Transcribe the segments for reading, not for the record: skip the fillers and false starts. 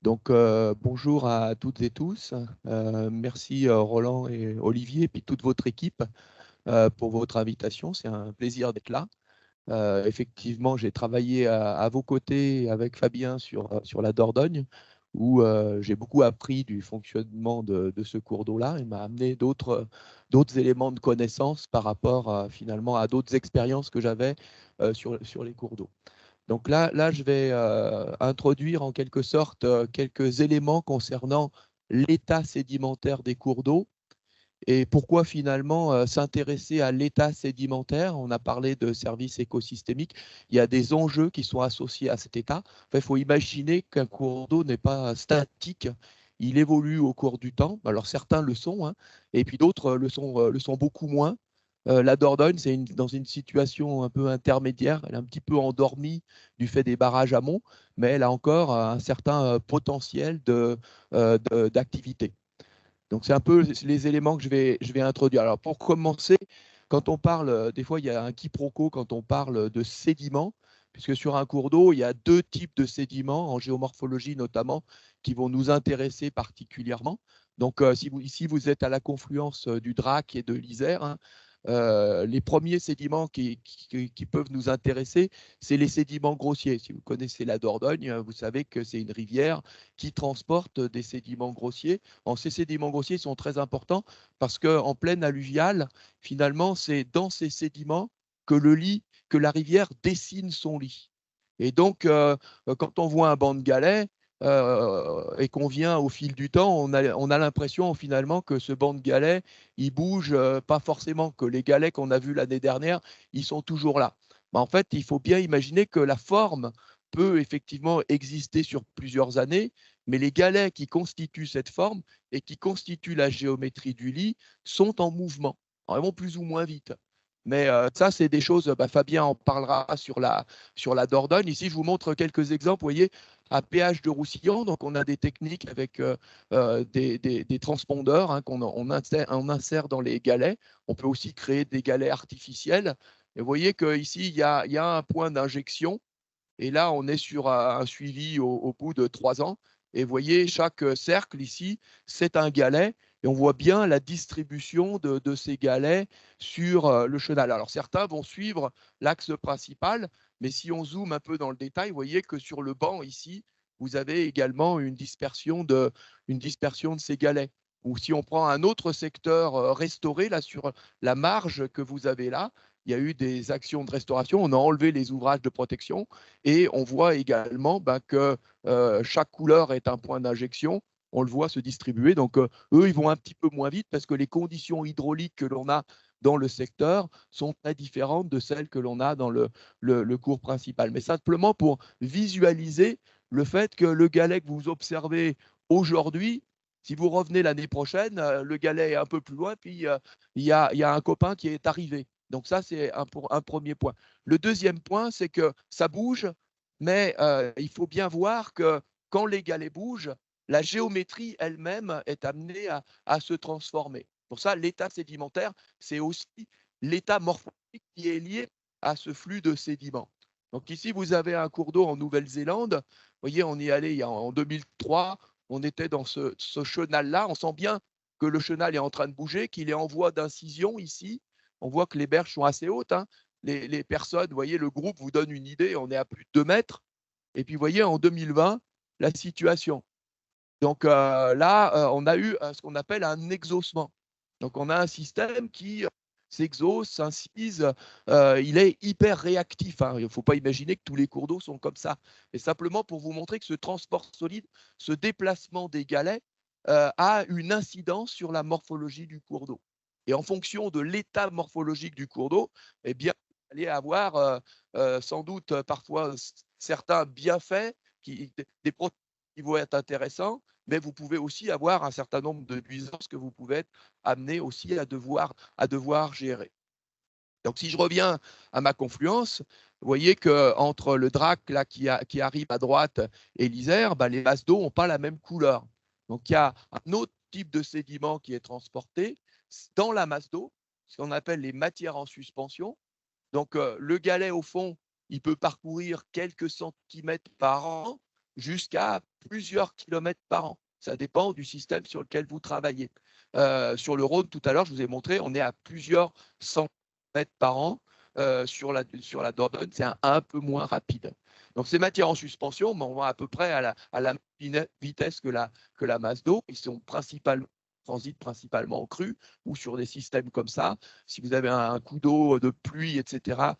Bonjour à toutes et tous. Merci Roland et Olivier, puis toute votre équipe pour votre invitation. C'est un plaisir d'être là. Effectivement, j'ai travaillé à vos côtés avec Fabien sur la Dordogne, où j'ai beaucoup appris du fonctionnement de ce cours d'eau-là et m'a amené d'autres éléments de connaissance par rapport finalement à d'autres expériences que j'avais sur les cours d'eau. Donc là, je vais introduire en quelque sorte quelques éléments concernant l'état sédimentaire des cours d'eau et pourquoi finalement s'intéresser à l'état sédimentaire. On a parlé de services écosystémiques. Il y a des enjeux qui sont associés à cet état. Il faut imaginer qu'un cours d'eau n'est pas statique. Il évolue au cours du temps. Alors certains le sont, hein, et puis d'autres le sont beaucoup moins. La Dordogne, dans une situation un peu intermédiaire. Elle est un petit peu endormie du fait des barrages amont, mais elle a encore un certain potentiel d'activité. Donc, c'est un peu les éléments que je vais introduire. Alors, pour commencer, quand on parle, des fois, il y a un quiproquo quand on parle de sédiments, puisque sur un cours d'eau, il y a deux types de sédiments, en géomorphologie notamment, qui vont nous intéresser particulièrement. Donc, ici, vous êtes à la confluence du Drac et de l'Isère, hein. Les premiers sédiments qui peuvent nous intéresser, c'est les sédiments grossiers. Si vous connaissez la Dordogne, vous savez que c'est une rivière qui transporte des sédiments grossiers. Ces sédiments grossiers sont très importants parce qu'en plaine alluviale, finalement, c'est dans ces sédiments que que la rivière dessine son lit. Et donc, quand on voit un banc de galets et qu'on vient au fil du temps, on a l'impression finalement que ce banc de galets, il bouge pas forcément, que les galets qu'on a vus l'année dernière, ils sont toujours là. En fait, il faut bien imaginer que la forme peut effectivement exister sur plusieurs années, mais les galets qui constituent cette forme et qui constituent la géométrie du lit sont en mouvement. Alors, ils vont plus ou moins vite. Mais ça, c'est des choses, Fabien en parlera sur la Dordogne. Ici, je vous montre quelques exemples. Vous voyez, à péage de Roussillon, donc on a des techniques avec des transpondeurs, hein, on insère dans les galets. On peut aussi créer des galets artificiels. Et vous voyez qu'ici, il y a un point d'injection. Et là, on est sur un suivi au bout de 3 ans. Et vous voyez, chaque cercle ici, c'est un galet. Et on voit bien la distribution de ces galets sur le chenal. Alors, certains vont suivre l'axe principal, mais si on zoome un peu dans le détail, vous voyez que sur le banc ici, vous avez également une dispersion de ces galets. Ou si on prend un autre secteur restauré, là, sur la marge que vous avez là, il y a eu des actions de restauration, on a enlevé les ouvrages de protection et on voit également que chaque couleur est un point d'injection. On le voit se distribuer. Donc, eux, ils vont un petit peu moins vite parce que les conditions hydrauliques que l'on a dans le secteur sont très différentes de celles que l'on a dans le cours principal. Mais simplement pour visualiser le fait que le galet que vous observez aujourd'hui, si vous revenez l'année prochaine, le galet est un peu plus loin, puis il y a un copain qui est arrivé. Donc ça, c'est un premier point. Le deuxième point, c'est que ça bouge, mais il faut bien voir que quand les galets bougent, la géométrie elle-même est amenée à se transformer. Pour ça, l'état sédimentaire, c'est aussi l'état morphologique qui est lié à ce flux de sédiments. Donc ici, vous avez un cours d'eau en Nouvelle-Zélande. Vous voyez, on y allait en 2003. On était dans ce chenal-là. On sent bien que le chenal est en train de bouger, qu'il est en voie d'incision ici. On voit que les berges sont assez hautes, hein. Les personnes, vous voyez, le groupe vous donne une idée, on est à plus de 2 mètres. Et puis, vous voyez, en 2020, la situation. Donc là, on a eu ce qu'on appelle un exhaussement. Donc, on a un système qui s'exauce, s'incise, il est hyper réactif, hein. Il ne faut pas imaginer que tous les cours d'eau sont comme ça. Et simplement pour vous montrer que ce transport solide, ce déplacement des galets a une incidence sur la morphologie du cours d'eau. Et en fonction de l'état morphologique du cours d'eau, eh bien, vous allez avoir sans doute parfois certains bienfaits, des produits qui vont être intéressants, mais vous pouvez aussi avoir un certain nombre de nuisances que vous pouvez être amené aussi à devoir gérer. Donc, si je reviens à ma confluence, vous voyez qu'entre le Drac là, qui arrive à droite et l'Isère, les masses d'eau n'ont pas la même couleur. Donc, il y a un autre type de sédiment qui est transporté dans la masse d'eau, ce qu'on appelle les matières en suspension. Donc, le galet, au fond, il peut parcourir quelques centimètres par an. jusqu'à plusieurs kilomètres par an. Ça dépend du système sur lequel vous travaillez. Sur le Rhône, tout à l'heure, je vous ai montré, on est à plusieurs centimètres par an. Sur la Dordogne, c'est un peu moins rapide. Donc, ces matières en suspension, on va à peu près à la vitesse que la masse d'eau. Ils sont transitent principalement en crue ou sur des systèmes comme ça. Si vous avez un coup d'eau, de pluie, etc.,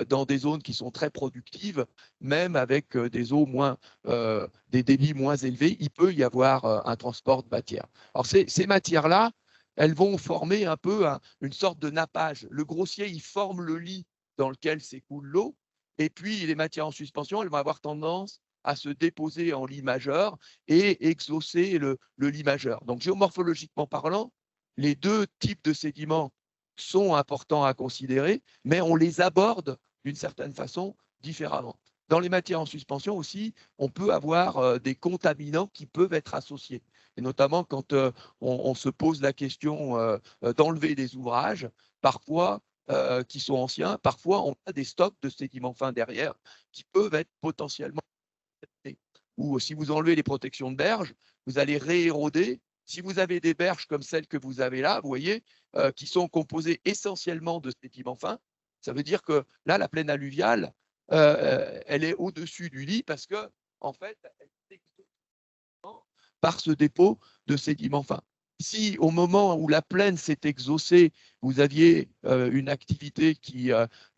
dans des zones qui sont très productives, même avec des débits moins élevés, il peut y avoir un transport de matière. Alors, ces matières-là, elles vont former un peu une sorte de nappage. Le grossier, il forme le lit dans lequel s'écoule l'eau, et puis les matières en suspension, elles vont avoir tendance à se déposer en lit majeur et exaucer le lit majeur. Donc, géomorphologiquement parlant, les deux types de sédiments sont importants à considérer, mais on les aborde d'une certaine façon différemment. Dans les matières en suspension aussi, on peut avoir des contaminants qui peuvent être associés. Et notamment quand on se pose la question d'enlever des ouvrages, parfois qui sont anciens, parfois on a des stocks de sédiments fins derrière qui peuvent être potentiellement. Ou si vous enlevez les protections de berge, vous allez rééroder. Si vous avez des berges comme celles que vous avez là, vous voyez, qui sont composées essentiellement de sédiments fins, ça veut dire que là, la plaine alluviale, elle est au-dessus du lit parce que, en fait, elle est par ce dépôt de sédiments fins. Si au moment où la plaine s'est exaucée, vous aviez une activité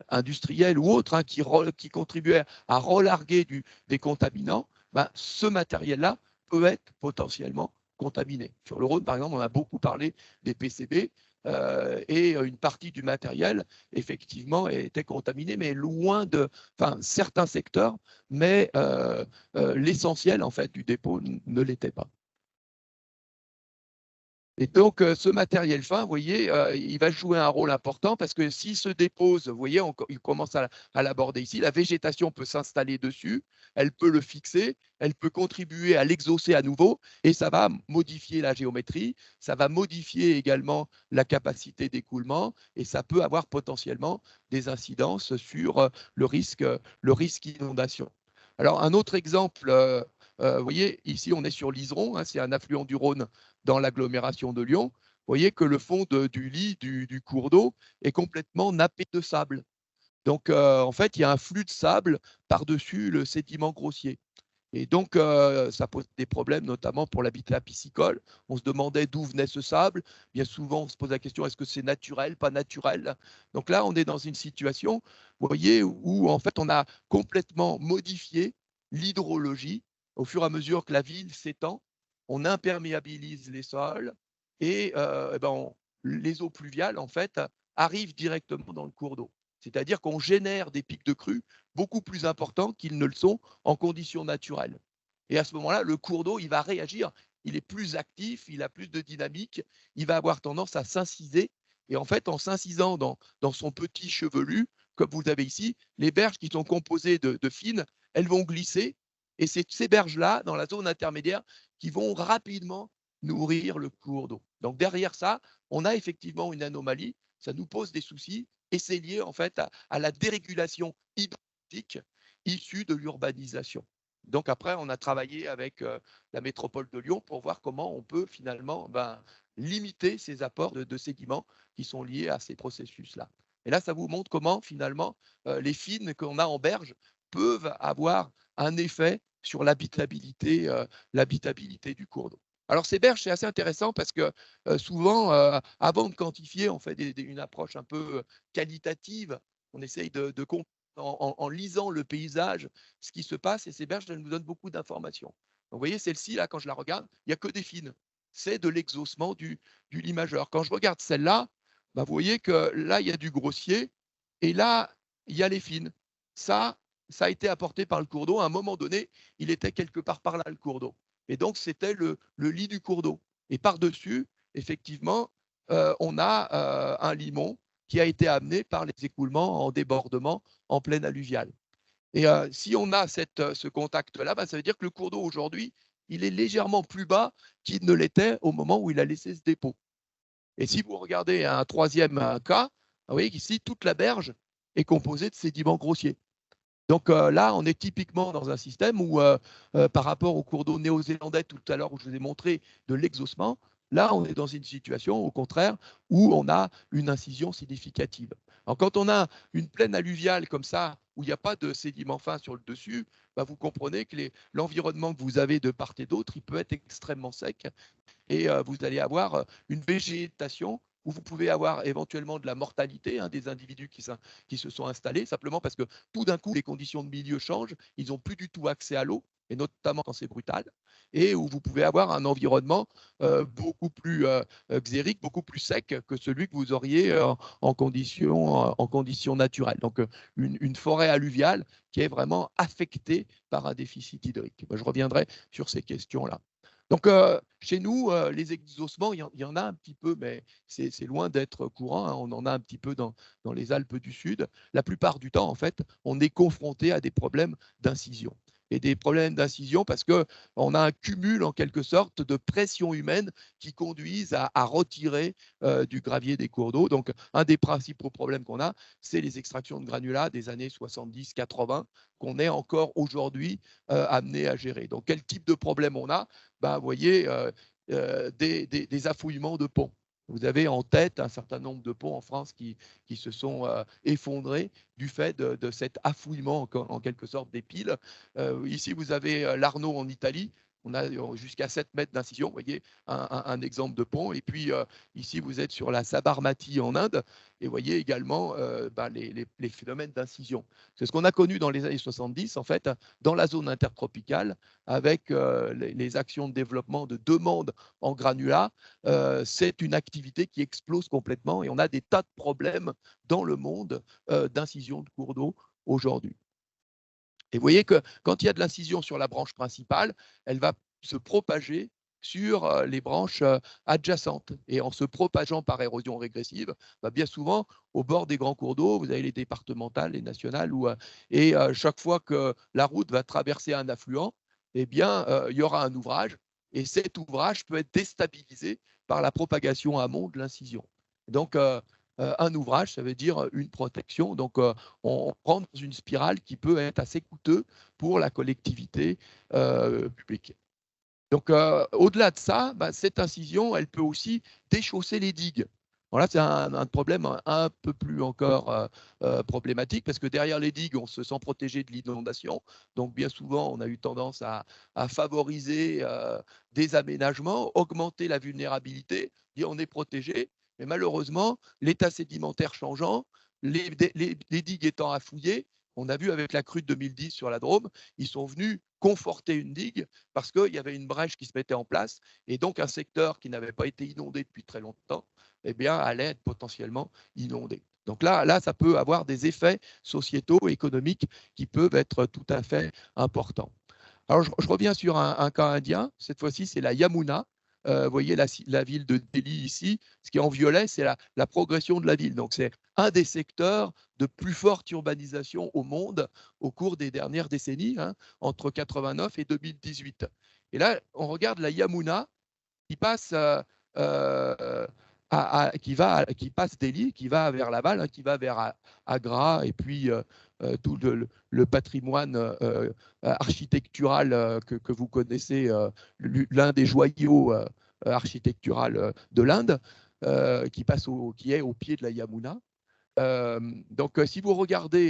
industrielle ou autre qui contribuait à relarguer des contaminants, ben, ce matériel-là peut être potentiellement contaminé. Sur le Rhône, par exemple, on a beaucoup parlé des PCB et une partie du matériel, effectivement, était contaminée, mais loin certains secteurs, mais l'essentiel, en fait, du dépôt ne l'était pas. Et donc, ce matériel fin, vous voyez, il va jouer un rôle important parce que s'il se dépose, vous voyez, il commence à l'aborder ici, la végétation peut s'installer dessus, elle peut le fixer, elle peut contribuer à l'exaucer à nouveau et ça va modifier la géométrie, ça va modifier également la capacité d'écoulement et ça peut avoir potentiellement des incidences sur le risque inondation. Alors, un autre exemple, vous voyez, ici, on est sur l'Iseron, hein, c'est un affluent du Rhône dans l'agglomération de Lyon. Vous voyez que le fond du lit du cours d'eau est complètement nappé de sable. Donc, en fait, il y a un flux de sable par-dessus le sédiment grossier. Et donc, ça pose des problèmes, notamment pour l'habitat piscicole. On se demandait d'où venait ce sable. Bien souvent, on se pose la question, est-ce que c'est naturel, pas naturel? Donc là, on est dans une situation, vous voyez, où en fait, on a complètement modifié l'hydrologie au fur et à mesure que la ville s'étend. On imperméabilise les sols et les eaux pluviales, en fait, arrivent directement dans le cours d'eau. C'est-à-dire qu'on génère des pics de crue beaucoup plus importants qu'ils ne le sont en conditions naturelles. Et à ce moment-là, le cours d'eau, il va réagir, il est plus actif, il a plus de dynamique, il va avoir tendance à s'inciser. Et en fait, en s'incisant dans son petit chevelu, comme vous avez ici, les berges qui sont composées de fines, elles vont glisser. Et c'est ces berges-là, dans la zone intermédiaire, qui vont rapidement nourrir le cours d'eau. Donc derrière ça, on a effectivement une anomalie, ça nous pose des soucis, et c'est lié en fait à la dérégulation hydrique issue de l'urbanisation. Donc après, on a travaillé avec la métropole de Lyon pour voir comment on peut finalement limiter ces apports de sédiments qui sont liés à ces processus-là. Et là, ça vous montre comment finalement les fines qu'on a en berge peuvent avoir un effet sur l'habitabilité du cours d'eau. Alors ces berges, c'est assez intéressant parce que souvent, avant de quantifier, on fait une approche un peu qualitative. On essaye de comprendre en lisant le paysage ce qui se passe et ces berges, elles nous donnent beaucoup d'informations. Donc, vous voyez, celle-ci, là, quand je la regarde, il n'y a que des fines. C'est de l'exhaussement du lit majeur. Quand je regarde celle-là, vous voyez que là, il y a du grossier et là, il y a les fines. Ça a été apporté par le cours d'eau. À un moment donné, il était quelque part par là, le cours d'eau. Et donc, c'était le lit du cours d'eau. Et par-dessus, effectivement, on a un limon qui a été amené par les écoulements en débordement en plaine alluviale. Et si on a ce contact-là, ça veut dire que le cours d'eau aujourd'hui, il est légèrement plus bas qu'il ne l'était au moment où il a laissé ce dépôt. Et si vous regardez un troisième cas, vous voyez qu'ici, toute la berge est composée de sédiments grossiers. Donc là, on est typiquement dans un système où, par rapport au cours d'eau néo-zélandais tout à l'heure où je vous ai montré de l'exhaussement, là, on est dans une situation, au contraire, où on a une incision significative. Alors, quand on a une plaine alluviale comme ça, où il n'y a pas de sédiments fins sur le dessus, bah, vous comprenez que l'environnement que vous avez de part et d'autre, il peut être extrêmement sec et vous allez avoir une végétation où vous pouvez avoir éventuellement de la mortalité, hein, des individus qui se sont installés, simplement parce que tout d'un coup, les conditions de milieu changent, ils n'ont plus du tout accès à l'eau, et notamment quand c'est brutal, et où vous pouvez avoir un environnement beaucoup plus xérique, beaucoup plus sec que celui que vous auriez en conditions naturelles. Donc, une forêt alluviale qui est vraiment affectée par un déficit hydrique. Moi, je reviendrai sur ces questions-là. Donc, chez nous, les exhaussements, il y en a un petit peu, mais c'est loin d'être courant, hein. On en a un petit peu dans les Alpes du Sud. La plupart du temps, en fait, on est confronté à des problèmes d'incision. Et des problèmes d'incision parce qu'on a un cumul, en quelque sorte, de pression humaine qui conduisent à retirer du gravier des cours d'eau. Donc, un des principaux problèmes qu'on a, c'est les extractions de granulats des années 70-80 qu'on est encore aujourd'hui amené à gérer. Donc, quel type de problème on a? Ben, vous voyez, des affouillements de ponts. Vous avez en tête un certain nombre de ponts en France qui se sont effondrés du fait de cet affouillement en quelque sorte des piles. Ici, vous avez l'Arno en Italie. On a jusqu'à 7 mètres d'incision, vous voyez, un exemple de pont. Et puis ici, vous êtes sur la Sabarmati en Inde, et vous voyez également les phénomènes d'incision. C'est ce qu'on a connu dans les années 70, en fait, dans la zone intertropicale, avec les actions de développement de demande en granulats. C'est une activité qui explose complètement, et on a des tas de problèmes dans le monde d'incision de cours d'eau aujourd'hui. Et vous voyez que quand il y a de l'incision sur la branche principale, elle va se propager sur les branches adjacentes. Et en se propageant par érosion régressive, bah, bien souvent, au bord des grands cours d'eau, vous avez les départementales, les nationales, et chaque fois que la route va traverser un affluent, eh bien, il y aura un ouvrage, et cet ouvrage peut être déstabilisé par la propagation amont de l'incision. Donc, un ouvrage, ça veut dire une protection. Donc, on rentre dans une spirale qui peut être assez coûteuse pour la collectivité publique. Donc, au-delà de ça, bah, cette incision, elle peut aussi déchausser les digues. Voilà, c'est un problème un peu plus encore problématique parce que derrière les digues, on se sent protégé de l'inondation. Donc, bien souvent, on a eu tendance à favoriser des aménagements, augmenter la vulnérabilité, dire on est protégé. Mais malheureusement, l'état sédimentaire changeant, les digues étant affouillées, on a vu avec la crue de 2010 sur la Drôme, ils sont venus conforter une digue parce qu'il y avait une brèche qui se mettait en place et donc un secteur qui n'avait pas été inondé depuis très longtemps, eh bien, allait être potentiellement inondé. Donc là, ça peut avoir des effets sociétaux, économiques qui peuvent être tout à fait importants. Alors, je reviens sur un cas indien. Cette fois-ci, c'est la Yamuna. Vous voyez la ville de Delhi ici. Ce qui est en violet, c'est la progression de la ville. Donc, c'est un des secteurs de plus forte urbanisation au monde au cours des dernières décennies, hein, entre 89 et 2018. Et là, on regarde la Yamuna qui passe qui passe Delhi, qui va vers Laval, hein, qui va vers Agra et puis tout le patrimoine architectural que vous connaissez, l'un des joyaux architecturaux de l'Inde, qui est au pied de la Yamuna. Donc, si vous regardez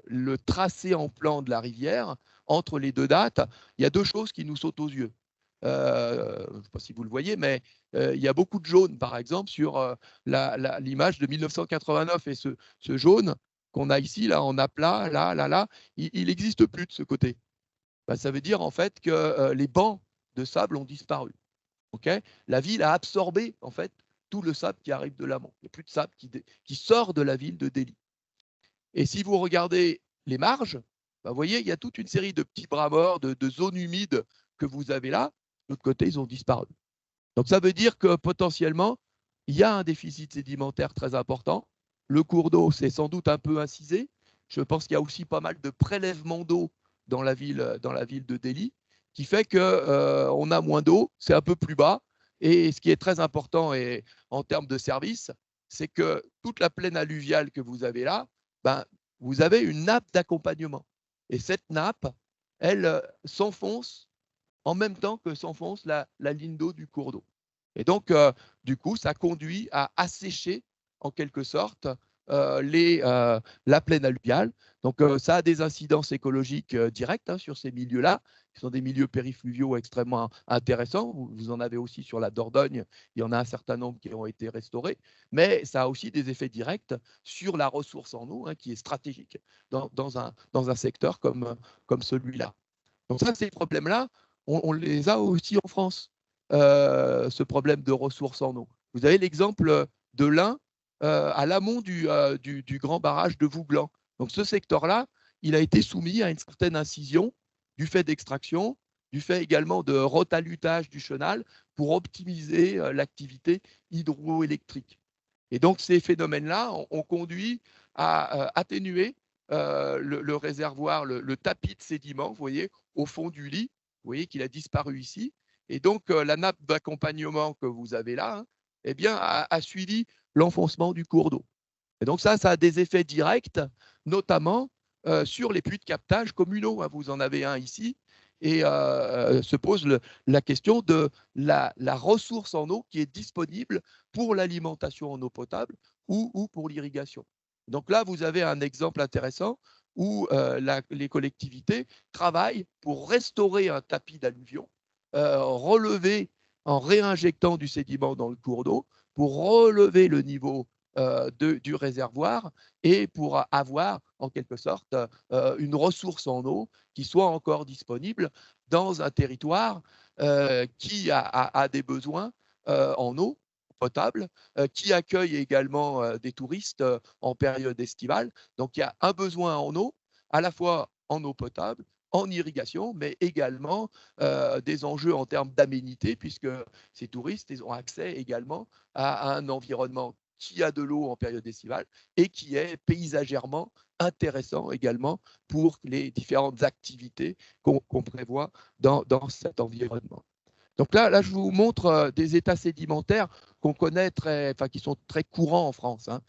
le tracé en plan de la rivière, entre les deux dates, il y a deux choses qui nous sautent aux yeux. Je ne sais pas si vous le voyez, mais il y a beaucoup de jaune, par exemple, sur l'image de 1989. Et ce jaune qu'on a ici, là, en aplat, là, il n'existe plus de ce côté. Ben, ça veut dire en fait que les bancs de sable ont disparu. Okay, la ville a absorbé en fait tout le sable qui arrive de l'amont. Il n'y a plus de sable qui sort de la ville de Delhi. Et si vous regardez les marges, ben, vous voyez, il y a toute une série de petits bras morts, de zones humides que vous avez là. De l'autre côté, ils ont disparu. Donc ça veut dire que potentiellement, il y a un déficit sédimentaire très important. Le cours d'eau, c'est sans doute un peu incisé. Je pense qu'il y a aussi pas mal de prélèvements d'eau dans la ville de Delhi, qui fait qu'on a moins d'eau, c'est un peu plus bas. Et ce qui est très important en termes de services, c'est que toute la plaine alluviale que vous avez là, ben, vous avez une nappe d'accompagnement. Et cette nappe, elle s'enfonce en même temps que s'enfonce la ligne d'eau du cours d'eau. Et donc, du coup, ça conduit à assécher, en quelque sorte, la plaine alluviale. Donc, ça a des incidences écologiques directes hein, sur ces milieux-là, qui sont des milieux périfluviaux extrêmement intéressants. Vous en avez aussi sur la Dordogne, il y en a un certain nombre qui ont été restaurés, mais ça a aussi des effets directs sur la ressource en eau, hein, qui est stratégique dans un secteur comme celui-là. Donc ça, ces problèmes-là, on les a aussi en France, ce problème de ressources en eau. Vous avez l'exemple de l'Ain à l'amont du grand barrage de Vouglan. Donc ce secteur-là, il a été soumis à une certaine incision du fait d'extraction, du fait également de retalutage du chenal pour optimiser l'activité hydroélectrique. Et donc ces phénomènes-là ont conduit à atténuer le réservoir, le tapis de sédiments, vous voyez, au fond du lit. Vous voyez qu'il a disparu ici. Et donc, la nappe d'accompagnement que vous avez là, hein, eh bien, a suivi l'enfoncement du cours d'eau. Et donc, ça a des effets directs, notamment sur les puits de captage communaux. Hein. Vous en avez un ici. Et se pose la question de la ressource en eau qui est disponible pour l'alimentation en eau potable ou pour l'irrigation. Donc là, vous avez un exemple intéressant où les collectivités travaillent pour restaurer un tapis d'alluvion, relever en réinjectant du sédiment dans le cours d'eau pour relever le niveau du réservoir et pour avoir en quelque sorte une ressource en eau qui soit encore disponible dans un territoire qui a des besoins en eau potable, qui accueille également des touristes en période estivale. Donc il y a un besoin en eau, à la fois en eau potable, en irrigation, mais également des enjeux en termes d'aménité, puisque ces touristes ils ont accès également à un environnement qui a de l'eau en période estivale et qui est paysagèrement intéressant également pour les différentes activités qu'on prévoit dans cet environnement. Donc là, je vous montre des états sédimentaires qu'on connaît qui sont très courants en France, hein,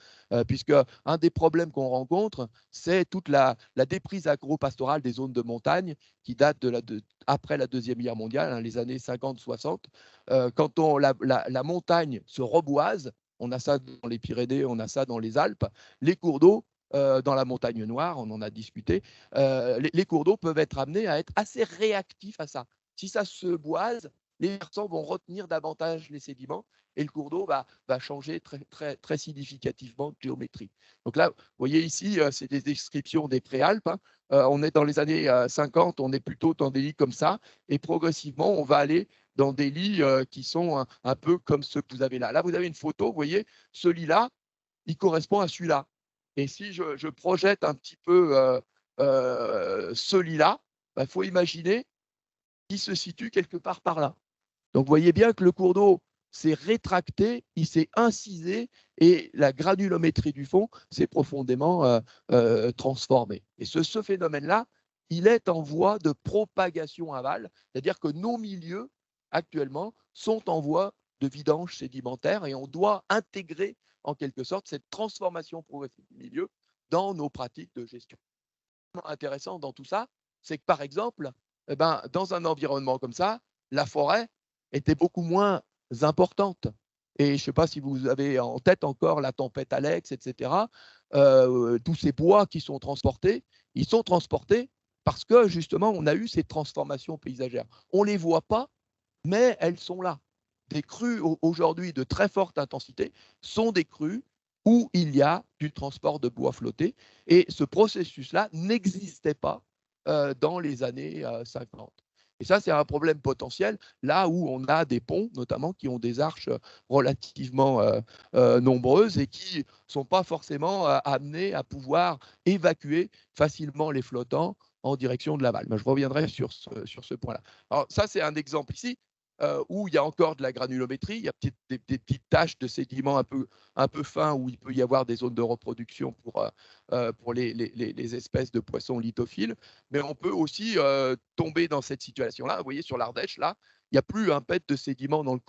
puisque un des problèmes qu'on rencontre, c'est toute la déprise agro-pastorale des zones de montagne qui date après la Deuxième Guerre mondiale, hein, les années 50-60. Quand la montagne se reboise, on a ça dans les Pyrénées, on a ça dans les Alpes, les cours d'eau dans la montagne noire, on en a discuté, les cours d'eau peuvent être amenés à être assez réactifs à ça. Si ça se boise, les versants vont retenir davantage les sédiments et le cours d'eau va changer très significativement de géométrie. Donc là, vous voyez ici, c'est des descriptions des préalpes. Hein. On est dans les années 50, on est plutôt dans des lits comme ça et progressivement, on va aller dans des lits qui sont un peu comme ceux que vous avez là. Là, vous avez une photo, vous voyez, ce lit-là, il correspond à celui-là. Et si je projette un petit peu ce lit-là, il faut imaginer qu'il se situe quelque part par là. Donc, vous voyez bien que le cours d'eau s'est rétracté, il s'est incisé et la granulométrie du fond s'est profondément transformée. Et ce phénomène-là, il est en voie de propagation aval, c'est-à-dire que nos milieux actuellement sont en voie de vidange sédimentaire et on doit intégrer en quelque sorte cette transformation progressive du milieu dans nos pratiques de gestion. Ce qui est intéressant dans tout ça, c'est que par exemple, dans un environnement comme ça, la forêt était beaucoup moins importante. Et je ne sais pas si vous avez en tête encore la tempête Alex, etc. Tous ces bois qui sont transportés, ils sont transportés parce que justement, on a eu ces transformations paysagères. On ne les voit pas, mais elles sont là. Des crues aujourd'hui de très forte intensité sont des crues où il y a du transport de bois flotté. Et ce processus-là n'existait pas dans les années 50. Et ça, c'est un problème potentiel, là où on a des ponts, notamment, qui ont des arches relativement nombreuses et qui ne sont pas forcément amenés à pouvoir évacuer facilement les flottants en direction de l'aval. Mais je reviendrai sur ce point-là. Alors ça, c'est un exemple ici où il y a encore de la granulométrie, il y a des petites taches de sédiments un peu fins où il peut y avoir des zones de reproduction pour les espèces de poissons lithophiles, mais on peut aussi tomber dans cette situation-là. Vous voyez sur l'Ardèche, là, il n'y a plus un pet de sédiments dans le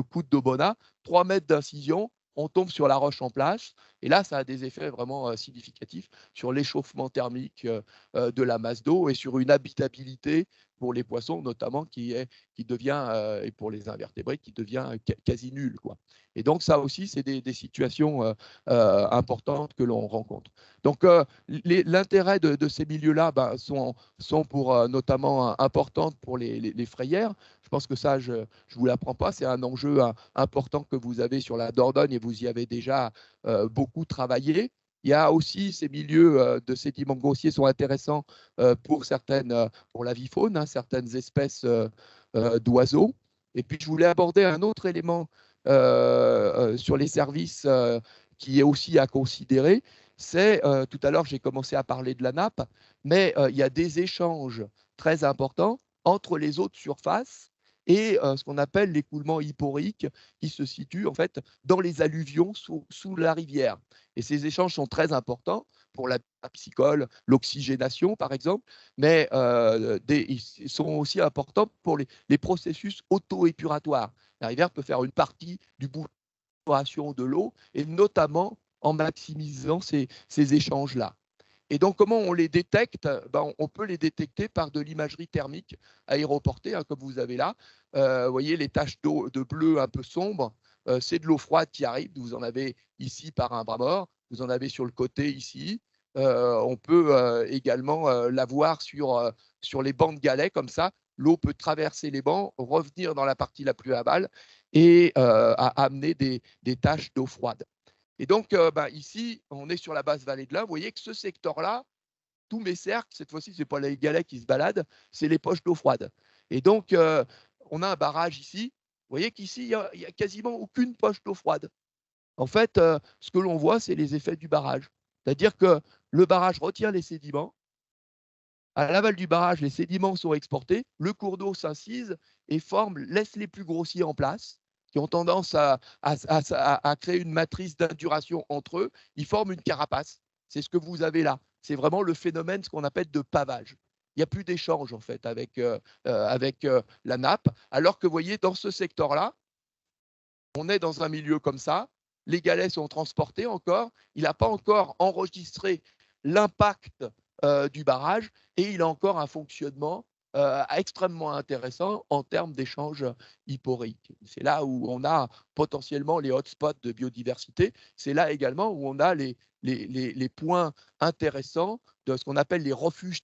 coude d'Obona, 3 mètres d'incision, on tombe sur la roche en place. Et là, ça a des effets vraiment significatifs sur l'échauffement thermique de la masse d'eau et sur une habitabilité pour les poissons, notamment, qui devient, et pour les invertébrés, qui devient quasi nulle, quoi. Et donc, ça aussi, c'est des situations importantes que l'on rencontre. Donc, l'intérêt de ces milieux-là sont pour notamment importantes pour les frayères. Je pense que ça, je ne vous l'apprends pas. C'est un enjeu important que vous avez sur la Dordogne et vous y avez déjà beaucoup travaillé. Il y a aussi ces milieux de sédiments grossiers sont intéressants pour pour la vie-faune, hein, certaines espèces d'oiseaux. Et puis, je voulais aborder un autre élément sur les services qui est aussi à considérer. C'est, tout à l'heure, j'ai commencé à parler de la nappe, mais il y a des échanges très importants entre les eaux de surface et ce qu'on appelle l'écoulement hyporheique qui se situe en fait dans les alluvions sous la rivière. Et ces échanges sont très importants pour la piscicole, l'oxygénation par exemple, mais ils sont aussi importants pour les processus auto-épuratoires. La rivière peut faire une partie du bouillon de l'eau et notamment en maximisant ces échanges-là. Et donc, comment on les détecte? On peut les détecter par de l'imagerie thermique aéroportée, hein, comme vous avez là. Vous voyez les taches d'eau de bleu un peu sombre, c'est de l'eau froide qui arrive. Vous en avez ici par un bras mort, vous en avez sur le côté ici. On peut également la voir sur les bancs de galets, comme ça. L'eau peut traverser les bancs, revenir dans la partie la plus aval et amener des taches d'eau froide. Et donc, ici, on est sur la basse vallée de l'Ain. Vous voyez que ce secteur-là, tous mes cercles, cette fois-ci, ce n'est pas les galets qui se baladent, c'est les poches d'eau froide. Et donc, on a un barrage ici. Vous voyez qu'ici, il n'y a quasiment aucune poche d'eau froide. En fait, ce que l'on voit, c'est les effets du barrage. C'est-à-dire que le barrage retient les sédiments. À l'aval du barrage, les sédiments sont exportés, le cours d'eau s'incise et laisse les plus grossiers en place, qui ont tendance à créer une matrice d'induration entre eux. Ils forment une carapace. C'est ce que vous avez là. C'est vraiment le phénomène, ce qu'on appelle de pavage. Il n'y a plus d'échange en fait avec la nappe, alors que vous voyez, dans ce secteur-là, on est dans un milieu comme ça, les galets sont transportés encore, il n'a pas encore enregistré l'impact du barrage et il a encore un fonctionnement extrêmement intéressant en termes d'échanges hyporheiques. C'est là où on a potentiellement les hotspots de biodiversité, c'est là également où on a les points intéressants de ce qu'on appelle les refuges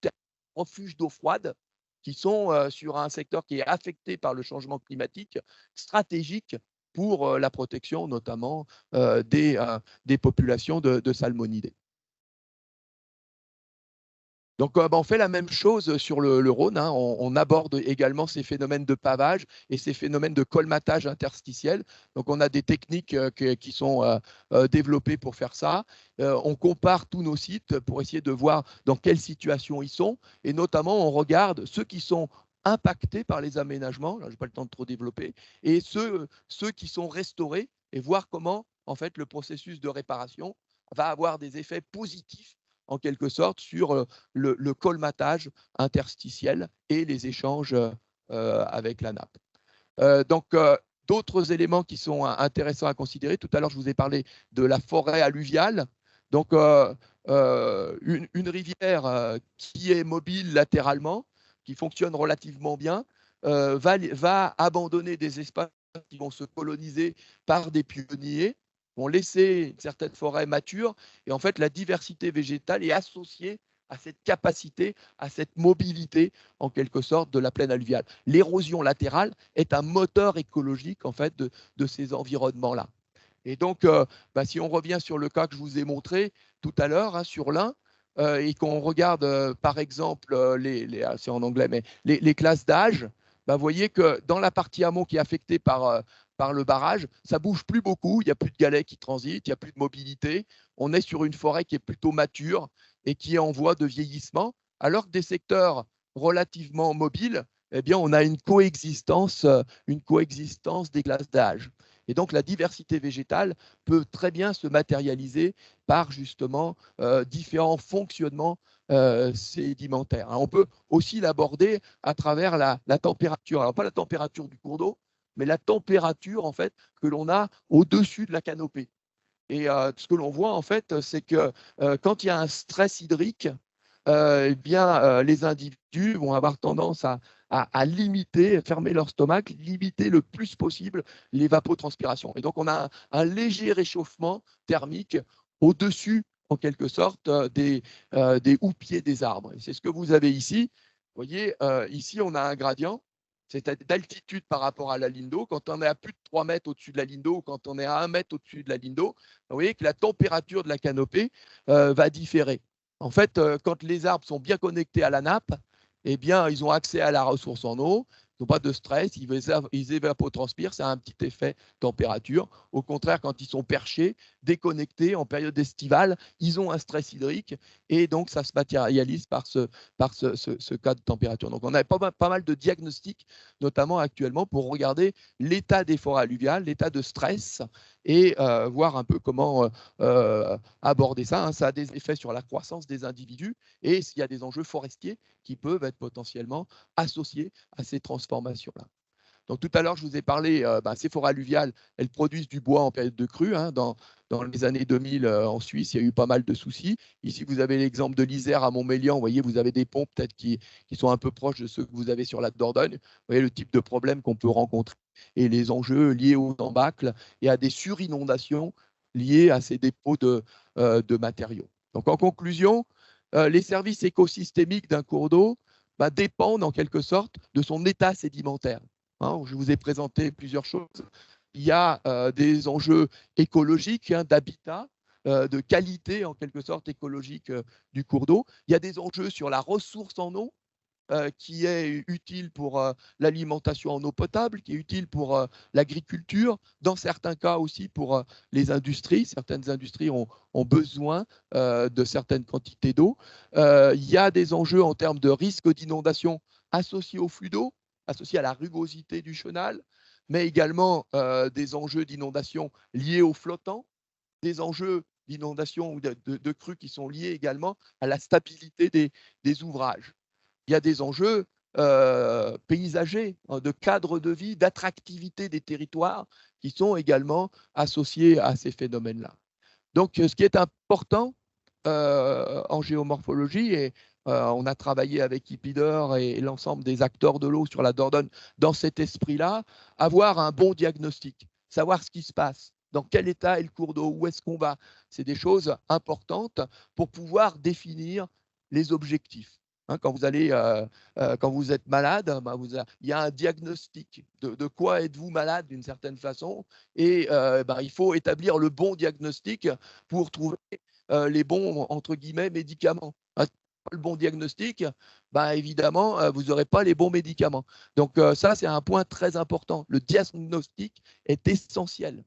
d'eau froide, qui sont sur un secteur qui est affecté par le changement climatique, stratégique pour la protection notamment des populations de salmonidés. Donc, on fait la même chose sur le Rhône, hein. On aborde également ces phénomènes de pavage et ces phénomènes de colmatage interstitiel. Donc, on a des techniques qui sont développées pour faire ça. On compare tous nos sites pour essayer de voir dans quelle situation ils sont. Et notamment, on regarde ceux qui sont impactés par les aménagements, là, je n'ai pas le temps de trop développer, et ceux qui sont restaurés et voir comment, en fait, le processus de réparation va avoir des effets positifs en quelque sorte sur le colmatage interstitiel et les échanges avec la nappe. Donc, d'autres éléments qui sont intéressants à considérer. Tout à l'heure, je vous ai parlé de la forêt alluviale. Donc, une rivière qui est mobile latéralement, qui fonctionne relativement bien, va abandonner des espaces qui vont se coloniser par des pionniers, vont laisser une certaine forêt mature. Et en fait, la diversité végétale est associée à cette capacité, à cette mobilité, en quelque sorte, de la plaine alluviale. L'érosion latérale est un moteur écologique, en fait, de ces environnements-là. Et donc, si on revient sur le cas que je vous ai montré tout à l'heure, hein, sur l'Ain, et qu'on regarde, par exemple, c'est en anglais, mais les classes d'âge, vous voyez que dans la partie amont qui est affectée par le barrage, ça ne bouge plus beaucoup, il n'y a plus de galets qui transitent, il n'y a plus de mobilité. On est sur une forêt qui est plutôt mature et qui est en voie de vieillissement, alors que des secteurs relativement mobiles, eh bien, on a une coexistence des classes d'âge. Et donc, la diversité végétale peut très bien se matérialiser par justement différents fonctionnements sédimentaires. On peut aussi l'aborder à travers la température. Alors, pas la température du cours d'eau, mais la température en fait que l'on a au-dessus de la canopée. Et ce que l'on voit, en fait, c'est que quand il y a un stress hydrique, eh bien, les individus vont avoir tendance à limiter, fermer leur stomac, limiter le plus possible l'évapotranspiration. Et donc, on a un léger réchauffement thermique au-dessus, en quelque sorte, des houppiers des arbres. Et c'est ce que vous avez ici. Vous voyez, ici, on a un gradient, c'est d'altitude par rapport à la ligne d'eau. Quand on est à plus de 3 mètres au-dessus de la ligne d'eau, quand on est à 1 mètre au-dessus de la ligne d'eau, vous voyez que la température de la canopée va différer. En fait, quand les arbres sont bien connectés à la nappe, eh bien, ils ont accès à la ressource en eau, ils n'ont pas de stress, ils évapotranspirent, ça a un petit effet température. Au contraire, quand ils sont perchés, déconnectés en période estivale, ils ont un stress hydrique et donc ça se matérialise par ce cas de température. Donc, on a pas mal de diagnostics, notamment actuellement, pour regarder l'état des forêts alluviales, l'état de stress et voir un peu comment aborder ça. Hein. Ça a des effets sur la croissance des individus et s'il y a des enjeux forestiers qui peuvent être potentiellement associés à ces transformations-là. Donc tout à l'heure, je vous ai parlé, ces forêts alluviales, elles produisent du bois en période de crue. Hein. Dans les années 2000, en Suisse, il y a eu pas mal de soucis. Ici, vous avez l'exemple de l'Isère à Montmélian. Vous voyez, vous avez des ponts peut-être qui sont un peu proches de ceux que vous avez sur la Dordogne. Vous voyez le type de problème qu'on peut rencontrer et les enjeux liés aux embâcles et à des surinondations liées à ces dépôts de matériaux. Donc en conclusion, les services écosystémiques d'un cours d'eau dépendent en quelque sorte de son état sédimentaire. Hein, je vous ai présenté plusieurs choses. Il y a des enjeux écologiques, hein, d'habitat, de qualité en quelque sorte écologique du cours d'eau. Il y a des enjeux sur la ressource en eau qui est utile pour l'alimentation en eau potable, qui est utile pour l'agriculture, dans certains cas aussi pour les industries. Certaines industries ont besoin de certaines quantités d'eau. Il y a des enjeux en termes de risque d'inondation associés au flux d'eau, associés à la rugosité du chenal, mais également des enjeux d'inondation liés aux flottants, des enjeux d'inondation ou de crues qui sont liés également à la stabilité des ouvrages. Il y a des enjeux paysagers, hein, de cadre de vie, d'attractivité des territoires qui sont également associés à ces phénomènes-là. Donc, ce qui est important en géomorphologie, et on a travaillé avec Ipidor et l'ensemble des acteurs de l'eau sur la Dordogne dans cet esprit-là, avoir un bon diagnostic, savoir ce qui se passe, dans quel état est le cours d'eau, où est-ce qu'on va. C'est des choses importantes pour pouvoir définir les objectifs. Hein, quand vous êtes malade, il y a un diagnostic de quoi êtes-vous malade d'une certaine façon, et il faut établir le bon diagnostic pour trouver les bons, entre guillemets, médicaments. Le bon diagnostic, évidemment, vous n'aurez pas les bons médicaments. Donc ça, c'est un point très important. Le diagnostic est essentiel.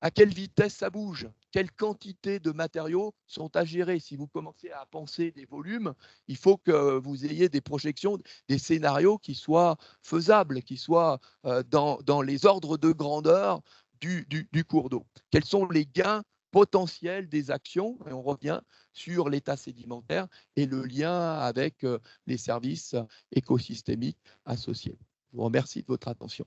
À quelle vitesse ça bouge? Quelle quantité de matériaux sont à gérer? Si vous commencez à penser des volumes, il faut que vous ayez des projections, des scénarios qui soient faisables, qui soient dans les ordres de grandeur du cours d'eau. Quels sont les gains potentiels des actions? Et on revient sur l'état sédimentaire et le lien avec les services écosystémiques associés. Je vous remercie de votre attention.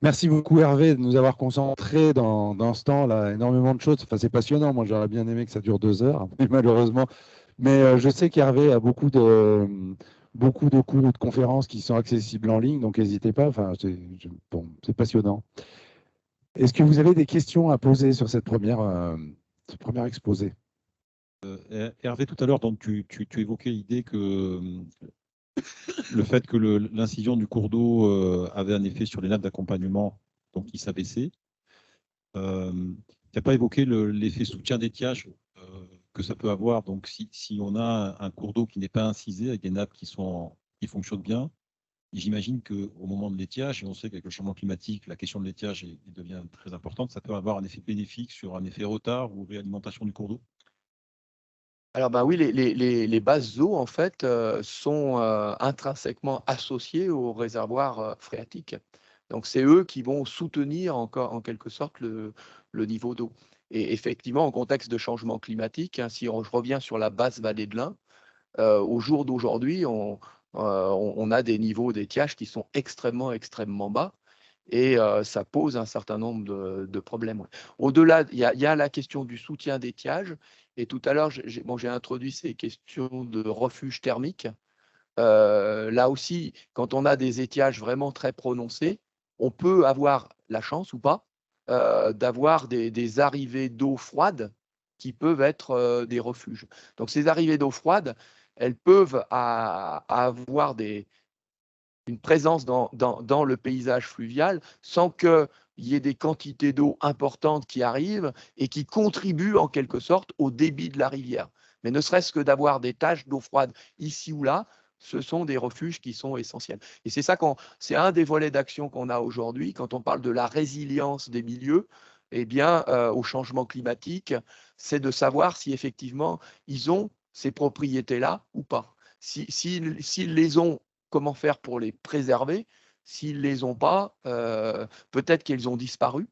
Merci beaucoup Hervé de nous avoir concentrés dans ce temps-là, énormément de choses. Enfin, c'est passionnant, moi j'aurais bien aimé que ça dure 2 heures, mais malheureusement. Mais je sais qu'Hervé a beaucoup de cours ou de conférences qui sont accessibles en ligne, donc n'hésitez pas, enfin, c'est passionnant. Est-ce que vous avez des questions à poser sur ce premier exposé? Hervé, tout à l'heure, tu évoquais l'idée que le fait que l'incision du cours d'eau avait un effet sur les nappes d'accompagnement, donc qui s'abaissaient. Tu n'as pas évoqué l'effet soutien d'étiage que ça peut avoir. Donc, si on a un cours d'eau qui n'est pas incisé, avec des nappes qui fonctionnent bien, j'imagine qu'au moment de l'étiage, et on sait qu'avec le changement climatique, la question de l'étiage devient très importante, ça peut avoir un effet bénéfique sur un effet retard ou réalimentation du cours d'eau. Alors oui, les bases d'eau en fait sont intrinsèquement associées aux réservoirs phréatiques. Donc c'est eux qui vont soutenir encore en quelque sorte le niveau d'eau. Et effectivement, en contexte de changement climatique, hein, si je reviens sur la basse vallée de l'Ain, au jour d'aujourd'hui, on a des niveaux d'étiage qui sont extrêmement bas. et ça pose un certain nombre de problèmes. Ouais. Au-delà, il y a la question du soutien d'étiage, et tout à l'heure, j'ai introduit ces questions de refuge thermique. Là aussi, quand on a des étiages vraiment très prononcés, on peut avoir la chance ou pas d'avoir des arrivées d'eau froide qui peuvent être des refuges. Donc ces arrivées d'eau froide, elles peuvent avoir une présence dans le paysage fluvial sans qu'il y ait des quantités d'eau importantes qui arrivent et qui contribuent en quelque sorte au débit de la rivière. Mais ne serait-ce que d'avoir des taches d'eau froide ici ou là, ce sont des refuges qui sont essentiels. Et c'est un des volets d'action qu'on a aujourd'hui quand on parle de la résilience des milieux. Eh bien, au changement climatique, c'est de savoir si effectivement ils ont ces propriétés-là ou pas. S'ils les ont, comment faire pour les préserver? S'ils ne les ont pas, peut-être qu'ils ont disparu.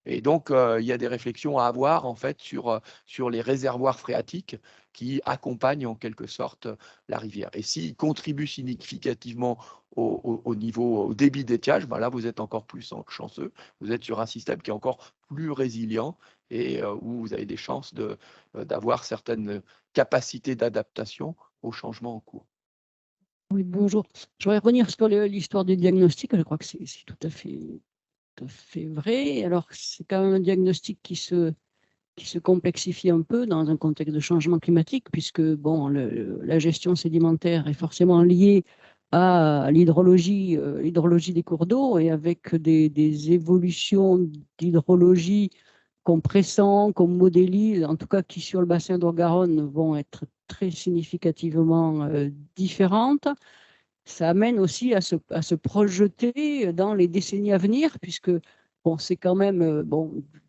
Et donc, il y a des réflexions à avoir en fait sur les réservoirs phréatiques qui accompagnent en quelque sorte la rivière. Et s'ils contribuent significativement au débit d'étiage, ben là, vous êtes encore plus chanceux. Vous êtes sur un système qui est encore plus résilient et où vous avez des chances d'avoir certaines capacités d'adaptation aux changements en cours. Oui, bonjour. Je voudrais revenir sur l'histoire du diagnostic. Je crois que c'est tout à fait vrai. Alors, c'est quand même un diagnostic qui se complexifie un peu dans un contexte de changement climatique, puisque bon, la gestion sédimentaire est forcément liée à l'hydrologie des cours d'eau, et avec des évolutions d'hydrologie qu'on pressent, qu'on modélise, en tout cas qui sur le bassin d'Or-Garonne vont être très significativement différentes. Ça amène aussi à se projeter dans les décennies à venir, puisque bon, c'est quand même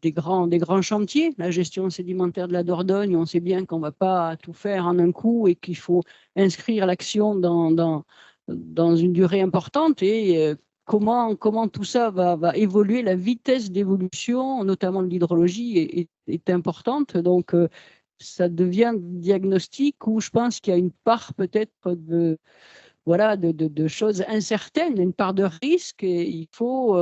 des grands chantiers. La gestion sédimentaire de la Dordogne, on sait bien qu'on ne va pas tout faire en un coup et qu'il faut inscrire l'action dans une durée importante. Et comment tout ça va évoluer, la vitesse d'évolution, notamment de l'hydrologie, est importante. Donc, ça devient diagnostic où je pense qu'il y a une part peut-être de choses incertaines, une part de risque, et il faut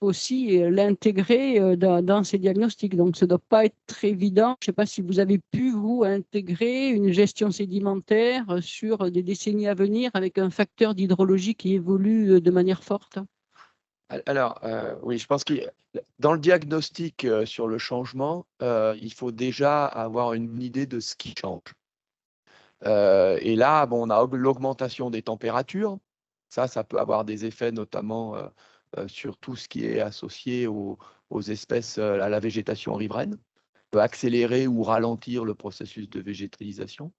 aussi l'intégrer dans ces diagnostics. Donc, ça ne doit pas être très évident. Je ne sais pas si vous avez pu, vous, intégrer une gestion sédimentaire sur des décennies à venir avec un facteur d'hydrologie qui évolue de manière forte. Alors, oui, je pense que dans le diagnostic sur le changement, il faut déjà avoir une idée de ce qui change. Et là, bon, on a l'augmentation des températures. Ça peut avoir des effets notamment sur tout ce qui est associé aux espèces, à la végétation riveraine. Ça peut accélérer ou ralentir le processus de végétalisation.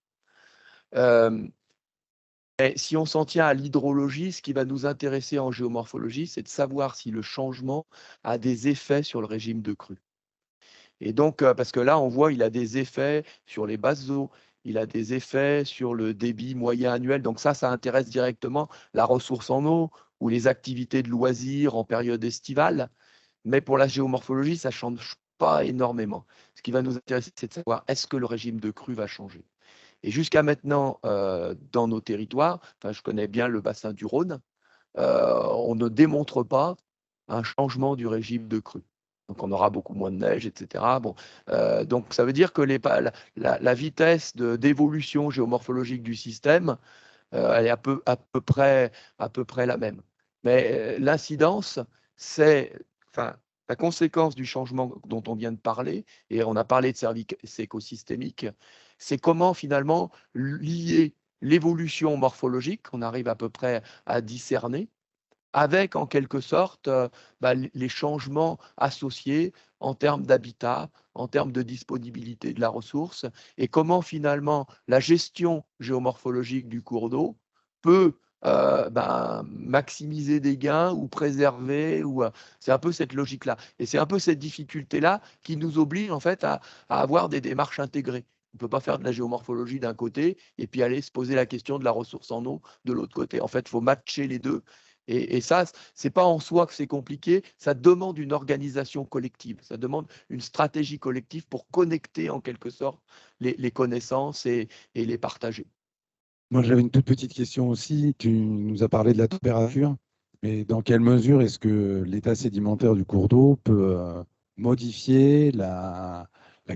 Et si on s'en tient à l'hydrologie, ce qui va nous intéresser en géomorphologie, c'est de savoir si le changement a des effets sur le régime de crue. Et donc, parce que là, on voit, il a des effets sur les basses eaux, il a des effets sur le débit moyen annuel. Donc ça intéresse directement la ressource en eau ou les activités de loisirs en période estivale. Mais pour la géomorphologie, ça ne change pas énormément. Ce qui va nous intéresser, c'est de savoir est-ce que le régime de crue va changer. Et jusqu'à maintenant, dans nos territoires, je connais bien le bassin du Rhône, on ne démontre pas un changement du régime de crue. Donc, on aura beaucoup moins de neige, etc. Bon, donc, ça veut dire que la vitesse d'évolution géomorphologique du système, elle est à peu près la même. Mais l'incidence, c'est la conséquence du changement dont on vient de parler, et on a parlé de services écosystémiques, c'est comment finalement lier l'évolution morphologique qu'on arrive à peu près à discerner avec en quelque sorte les changements associés en termes d'habitat, en termes de disponibilité de la ressource, et comment finalement la gestion géomorphologique du cours d'eau peut maximiser des gains ou préserver, c'est un peu cette logique-là. Et c'est un peu cette difficulté-là qui nous oblige en fait à avoir des démarches intégrées. On ne peut pas faire de la géomorphologie d'un côté et puis aller se poser la question de la ressource en eau de l'autre côté. En fait, il faut matcher les deux. Et ça, ce n'est pas en soi que c'est compliqué, ça demande une organisation collective, ça demande une stratégie collective pour connecter en quelque sorte les connaissances et les partager. Moi, j'avais une toute petite question aussi. Tu nous as parlé de la température, Mais dans quelle mesure est-ce que l'état sédimentaire du cours d'eau peut modifier la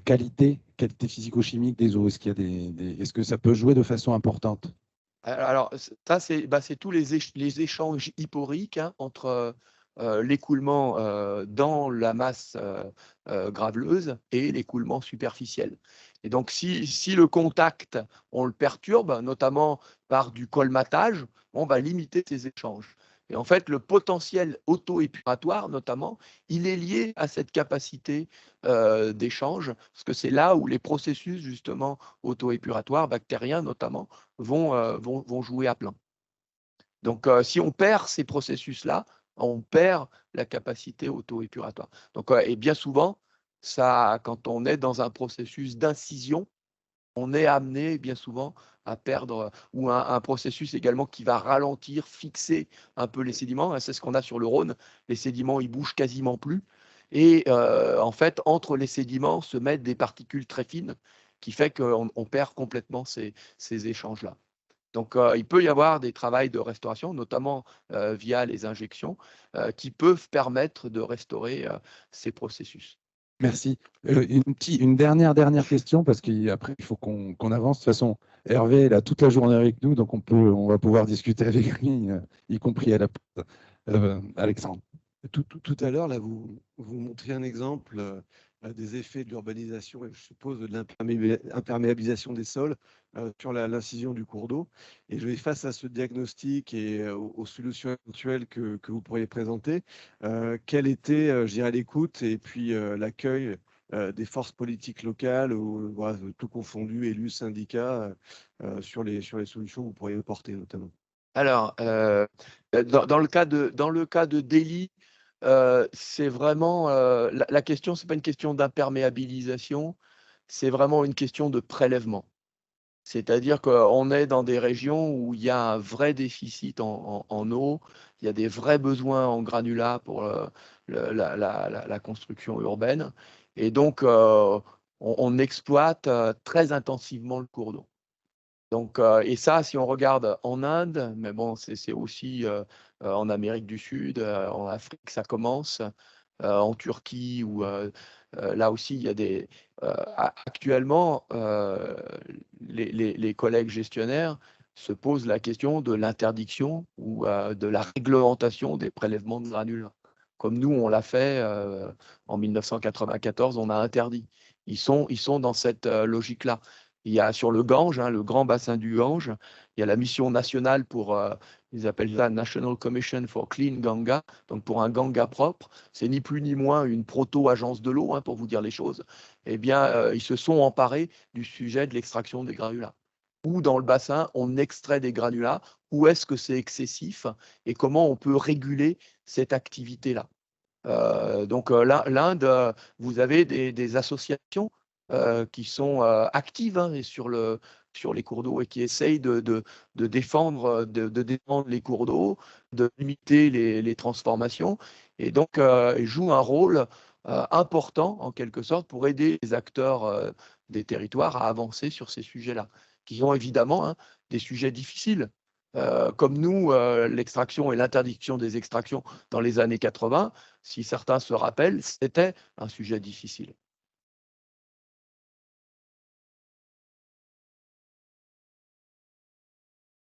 qualité physico-chimique des eaux? Est-ce qu'il y a est-ce que ça peut jouer de façon importante? Alors, ça, c'est tous les échanges hyporiques, hein, entre l'écoulement dans la masse graveleuse et l'écoulement superficiel. Et donc, si le contact, on le perturbe, notamment par du colmatage, on va limiter ces échanges. Et en fait, le potentiel auto-épuratoire, notamment, il est lié à cette capacité d'échange, parce que c'est là où les processus, justement, auto-épuratoires, bactériens notamment, vont jouer à plein. Donc, si on perd ces processus-là, on perd la capacité auto-épuratoire. Donc, et bien souvent, quand on est dans un processus d'incision, on est amené bien souvent à perdre, ou un processus également qui va ralentir, fixer un peu les sédiments. C'est ce qu'on a sur le Rhône. Les sédiments, ils bougent quasiment plus. Et en fait, entre les sédiments se mettent des particules très fines qui fait qu'on perd complètement ces échanges-là. Donc, il peut y avoir des travaux de restauration, notamment via les injections, qui peuvent permettre de restaurer ces processus. Merci. Une dernière question, parce qu'après, il faut qu'on avance. De toute façon, Hervé est là toute la journée avec nous, donc on va pouvoir discuter avec lui, y compris à la pause. Alexandre. Tout à l'heure, là, vous montriez un exemple des effets de l'urbanisation et je suppose de l'imperméabilisation des sols sur l'incision du cours d'eau. Et je vais, face à ce diagnostic et aux solutions éventuelles que vous pourriez présenter, quel était, je dirais, l'écoute et puis l'accueil des forces politiques locales, ou, voilà, tout confondu, élus, syndicats, sur les solutions que vous pourriez apporter notamment? Alors, dans le cas de Delhi, c'est vraiment la question, c'est pas une question d'imperméabilisation, c'est vraiment une question de prélèvement. C'est-à-dire qu'on est dans des régions où il y a un vrai déficit en eau, il y a des vrais besoins en granulats pour la construction urbaine, et donc on exploite très intensivement le cours d'eau. Donc, et ça, si on regarde en Inde, mais bon, c'est aussi en Amérique du Sud, en Afrique, ça commence, en Turquie, où là aussi, il y a actuellement, les collègues gestionnaires se posent la question de l'interdiction ou de la réglementation des prélèvements de granulats. Comme nous, on l'a fait en 1994, on a interdit. Ils sont dans cette logique-là. Il y a sur le Gange, hein, le grand bassin du Gange, il y a la mission nationale pour, ils appellent ça National Commission for Clean Ganga, donc pour un Ganga propre. C'est ni plus ni moins une proto-agence de l'eau, hein, pour vous dire les choses. Eh bien, ils se sont emparés du sujet de l'extraction des granulats. Où dans le bassin, on extrait des granulats, où est-ce que c'est excessif et comment on peut réguler cette activité-là. Donc l'Inde, vous avez des associations qui sont actives, hein, et sur les cours d'eau et qui essayent de défendre les cours d'eau, de limiter les transformations. Et donc, ils jouent un rôle important, en quelque sorte, pour aider les acteurs des territoires à avancer sur ces sujets-là, qui sont évidemment, hein, des sujets difficiles. Comme nous, l'extraction et l'interdiction des extractions dans les années 80, si certains se rappellent, c'était un sujet difficile.